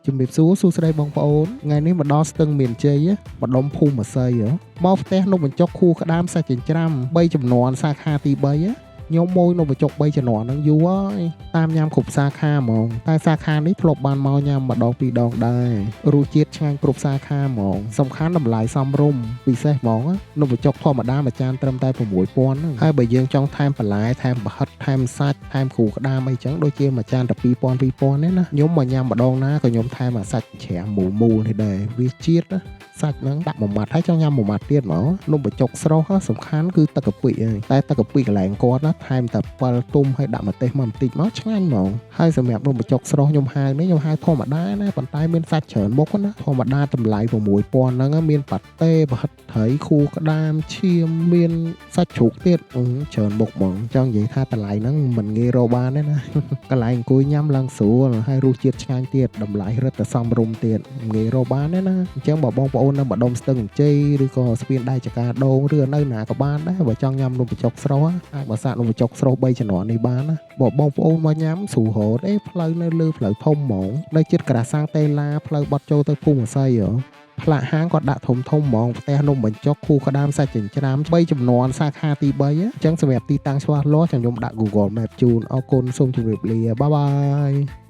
ជំរាបសួរសួស្តីបងប្អូនថ្ងៃនេះមកដល់ស្ទឹងមានជ័យម្ដុំភូមិស័យមកផ្ទះនំបញ្ចុកខួរក្តាមសាច់ចិញ្ច្រាំ3ចំនួនសាខាទី3ខ្ញុំម៉ួយនំបញ្ចុក3ចំនួនហ្នឹងយូរហើយតាមញ៉ាំគ្រប់សាខាហ្មងតែសាខានេះធ្លាប់បានមកញ៉ាំម្ដងពីរដងដែររសជាតិឆ្ងាញ់គ្រប់សាខាហ្មងសំខាន់តម្លៃសមរម្យពិសេសហ្មងនំបញ្ចុកធម្មតាមួយចានត្រឹមតែ6000ហ្នឹងហើយបើយើងចង់ថែមបន្លែថែមប្រហិតថែមសាច់ថែមគ្រូក្តាមអីចឹងដូចជាមួយចានតែ2000ទេណាខ្ញុំមកញ៉ាំម្ដងណាក៏ខ្ញុំថែមអាសាច់ជ្រាំមូលនេះដែរវាជាតិសាច់ហ្នឹងដាក់មួយម៉ាត់ហើយចង់ញ៉ាំមួយម៉ាត់ទៀតហ្មងនំបញ្ចុកស្រស់សំខាន់គឺទឹកកាពិហើយតែទឹកកាពិកន្លែងគាត់ណាថែមតែ7ទុំហើយដាក់ម្ទេសមកបន្តិចមកឆ្ងាញ់ហ្មងហើយសម្រាប់នំបញ្ចុកស្រស់ខ្ញុំហៅនេះខ្ញុំហៅធម្មតាណាប៉ុន្តែមានសាច់ច្រើនមុខណាធម្មតាតម្លៃ6000ហ្នឹងមានប៉ាតេប្រហិតត្រីខួរក្តាមឈាមមានសាច់ជ្រូកទៀតច្រើនមុខហ្មងចង់និយាយថាតម្លៃហ្នឹងមិនងាយរកបានទេណាកន្លែងអង្គុយញ៉ាំឡើងស្រួលហើយរសជាតិឆ្ងាញ់ទៀតតម្លៃរឹតតែសមរម្យទៀតងាយរកបានទេណាអញ្ចឹងបងប្អូននៅម្ដុំស្ទឹងជ័យឬក៏ស្ពានដៃចកាដូងឬនៅណាក៏បានដែរបើចង់ញ៉ាំនំបញ្ចុកស្រស់អាចបើសាកនំបញ្ចុកស្រស់3ជំនាន់នេះបានណាបងប្អូនមកញ៉ាំស្រួលរហូតផ្លូវនៅលើផ្លូវធំហ្មងនៅជិតក្រាសាំងតេឡាផ្លូវបត់ចូលទៅភូមិស័យផ្លាកហាងគាត់ដាក់ធំហ្មងផ្ទះនំបញ្ចុកខួរក្តាមសាច់ចិញ្ច្រាំ3ចំនួនសាខាទី3អញ្ចឹងសម្រាប់ទីតាំងច្បាស់លាស់ខ្ញុំដាក់ Google Map ជូនអរគុណសូមជម្រាបលាបាយបាយ